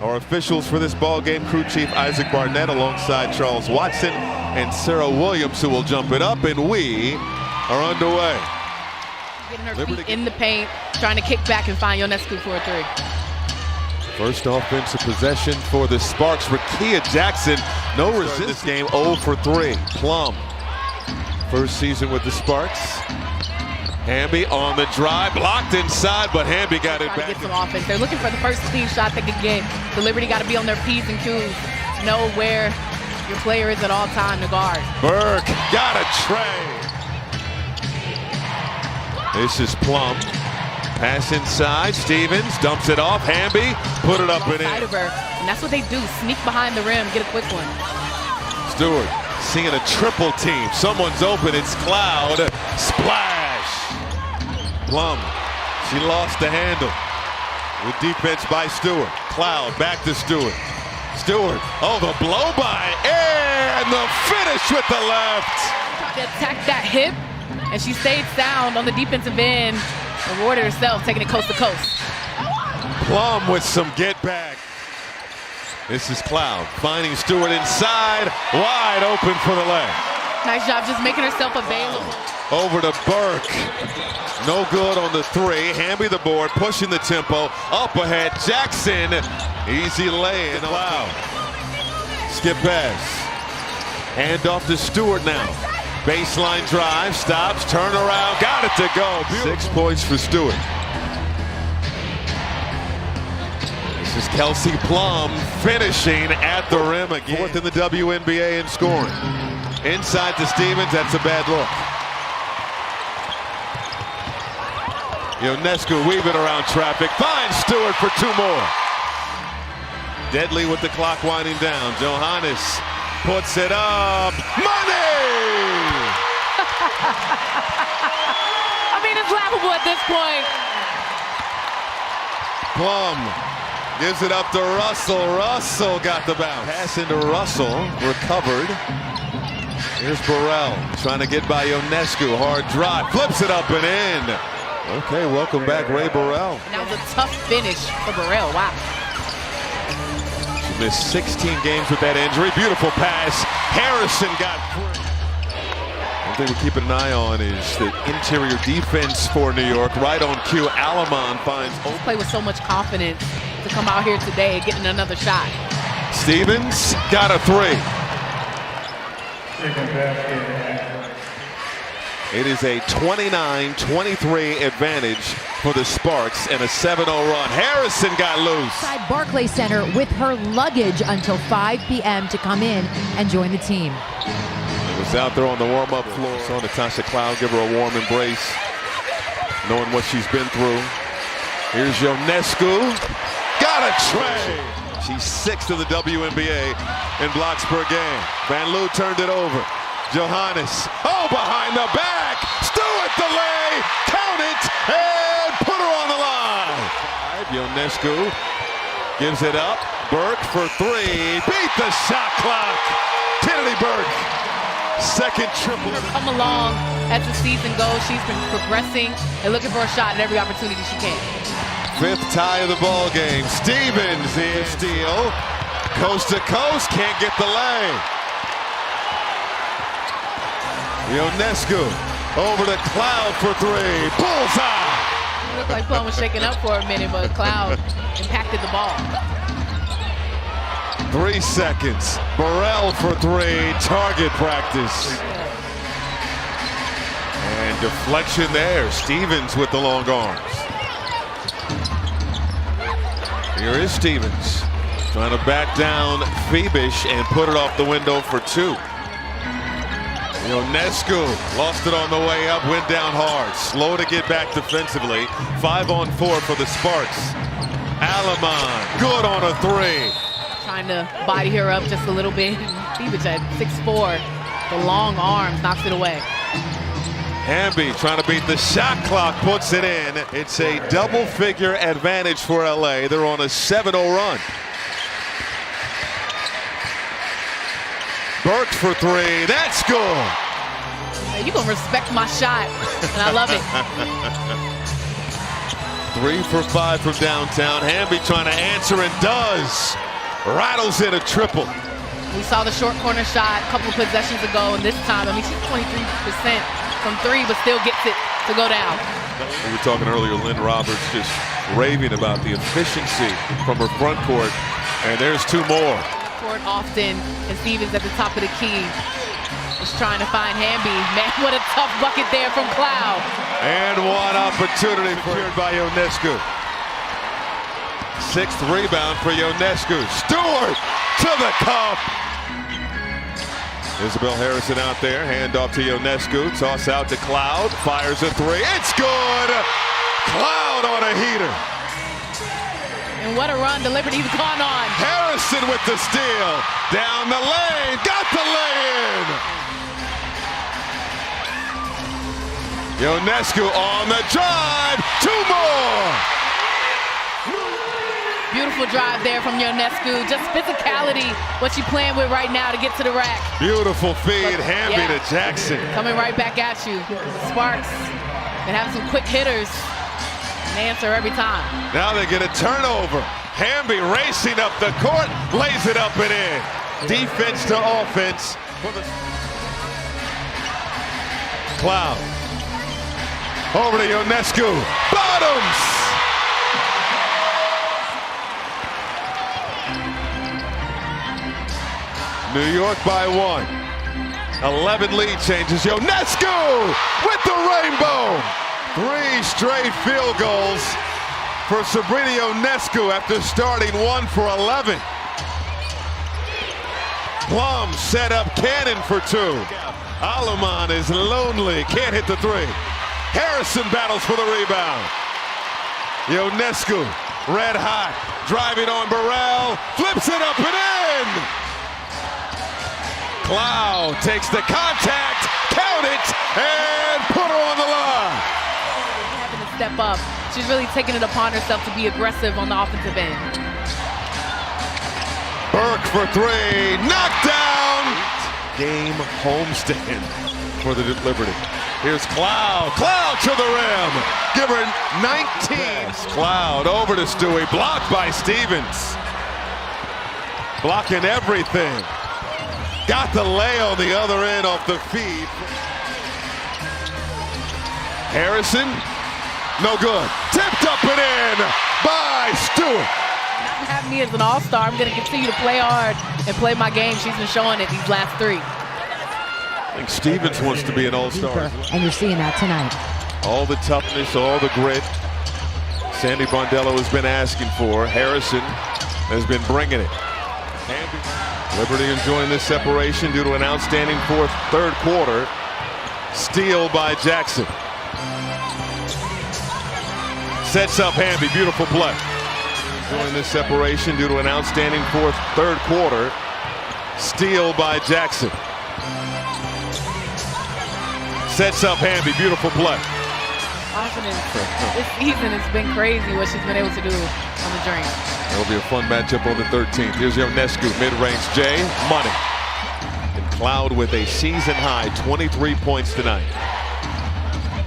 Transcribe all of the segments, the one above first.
Our officials for this ball game, crew chief Isaac Barnett alongside Charles Watson and Sarah Williams, who will jump it up, and we are underway. Getting her feet in the paint, trying to kick back and find Ionescu for a three. First offensive possession for the Sparks. Rakia Jackson, no resistance. This game 0 for 3. Plum, first season with the Sparks. Hamby on the drive, blocked inside, but Hamby got it back. Get some offense. They're looking for the first clean shot they could get. The Liberty got to be on their P's and Q's. Know where your player is at all time to guard. Burke got a tray. This is Plum. Pass inside. Stevens dumps it off. Hamby put it up and in. And that's what they do. Sneak behind the rim, get a quick one. Stewart seeing a triple team. Someone's open. It's Cloud. Splash. Plum, she lost the handle. With defense by Stewart. Cloud back to Stewart. Stewart, oh, the blow by, and the finish with the left. Tried to attack that hip, and she stayed sound on the defensive end. Rewarded herself, taking it coast to coast. Plum with some get back. This is Cloud finding Stewart inside, wide open for the leg. Nice job just making herself available. Over to Burke. No good on the three. Hamby the board, pushing the tempo. Up ahead, Jackson. Easy lay in. Cloud. Skip pass. Hand off to Stewart now. Baseline drive, stops, turn around, got it to go. Beautiful. 6 points for Stewart. This is Kelsey Plum finishing at the rim again. Fourth in the WNBA in scoring. Inside to Stevens, that's a bad look. Ionescu weaving around traffic, finds Stewart for 2 more. Deadly with the clock winding down. Johannes puts it up. Money! I mean, it's laughable at this point. Plum gives it up to Russell. Russell got the bounce. Pass into Russell, recovered. Here's Burrell trying to get by Ionescu. Hard drive, flips it up and in. Okay, welcome back, Ray Burrell. And that was a tough finish for Burrell. Wow. She missed 16 games with that injury. Beautiful pass. Harrison got free. One thing we're keeping an eye on is the interior defense for New York. Right on cue, Alamon finds. Play with so much confidence to come out here today and getting another shot. Stevens got a 3. It is a 29-23 advantage for the Sparks and a 7-0 run. Harrison got loose. Inside Barclays Center with her luggage until 5 p.m. to come in and join the team. It was out there on the warm-up floor. Saw Natasha Cloud give her a warm embrace, knowing what she's been through. Here's Ionescu. Got a tray. She's 6th in the WNBA in blocks per game. Van Loo turned it over. Johannes, oh, behind the back. Stewart the lay, count it, and put her on the line. Ionescu gives it up. Burke for 3. Beat the shot clock. Kennedy Burke, second triple. Come along as the season goes. She's been progressing and looking for a shot at every opportunity she can. 5th tie of the ball game. Stevens in steal. Coast to coast, can't get the lay. Ionescu over to Cloud for 3. Bullseye! It looked like Plum was shaking up for a minute, but Cloud impacted the ball. 3 seconds. Burrell for 3. Target practice. And deflection there. Stevens with the long arms. Here is Stevens trying to back down Phoebish and put it off the window for 2. Ionescu lost it on the way up, went down hard. Slow to get back defensively. 5-on-4 for the Sparks. Alamon, good on a 3. Trying to body her up just a little bit. Phoebish at 6'4". The long arms knocks it away. Hamby trying to beat the shot clock, puts it in. It's a double-figure advantage for LA. They're on a 7-0 run. Burke for 3, that's good. You're gonna respect my shot, and I love it. 3 for 5 from downtown. Hamby trying to answer and does. Rattles in a triple. We saw the short corner shot a couple possessions ago, and this time, I mean, she's 23% from 3, but still gets it to go down. We were talking earlier, Lynn Roberts just raving about the efficiency from her front court, and there's 2 more. Court often, and Stevens at the top of the key. Just trying to find Hamby. Man, what a tough bucket there from Cloud. And one opportunity secured by Ionescu. 6th rebound for Ionescu. Stewart to the cup. Isabel Harrison out there. Hand off to Ionescu. Toss out to Cloud. Fires a 3. It's good. Cloud on a heater. And what a run the Liberty's gone on. Harrison with the steal. Down the lane. Got the lay-in. Ionescu on the drive. 2 more. Beautiful drive there from Ionescu. Just physicality, what she playing with right now to get to the rack. Beautiful feed. Hamby to Jackson. Coming right back at you. Sparks and have some quick hitters. And answer every time. Now they get a turnover. Hamby racing up the court. Lays it up and in. Defense to offense. Cloud. Over to Ionescu. Bottoms! New York by 1. 11 lead changes. Ionescu with the rainbow. 3 straight field goals for Sabrina Ionescu after starting 1 for 11. Plum set up Cannon for 2. Aleman is lonely. Can't hit the 3. Harrison battles for the rebound. Ionescu, red hot, driving on Burrell, flips it up and in. Cloud takes the contact, count it, and put her on the line. Having to step up. She's really taking it upon herself to be aggressive on the offensive end. Burke for 3, knocked down. Game homestand for the Liberty. Here's Cloud. Cloud to the rim. Give her 19. Cloud over to Stewie. Blocked by Stevens. Blocking everything. Got the lay on the other end off the feed. Harrison. No good. Tipped up and in by Stewart. Have me as an all-star. I'm going to continue to play hard and play my game. She's been showing it these last 3. I think Stevens wants to be an all-star. And you're seeing that tonight. All the toughness, all the grit Sandy Bondello has been asking for. Harrison has been bringing it. Liberty enjoying this separation due to an outstanding third quarter. Steal by Jackson. Sets up Hamby. Beautiful play. Enjoying this separation due to an outstanding third quarter. Steal by Jackson. Sets up Hamby. Beautiful play. This season has been crazy what she's been able to do on the drink. It'll be a fun matchup on the 13th. Here's Ionescu, mid-range J, money. And Cloud with a season-high 23 points tonight.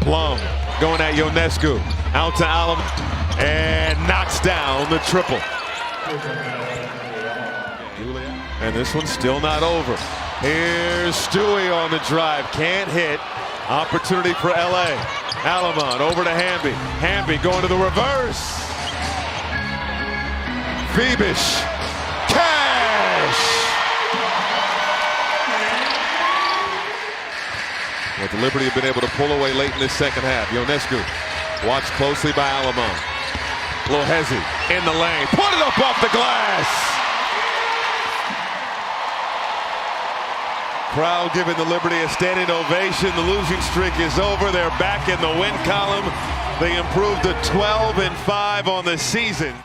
Plum going at Ionescu. Out to Allen. And knocks down the triple. And this one's still not over. Here's Stewie on the drive. Can't hit. Opportunity for LA. Aleman over to Hamby. Hamby going to the reverse. Phoebish. Cash. What the Liberty have been able to pull away late in this second half. Ionescu watched closely by Aleman. Lohezi in the lane. Put it up off the glass. Crowd giving the Liberty a standing ovation. The losing streak is over. They're back in the win column. They improved to 12-5 on the season.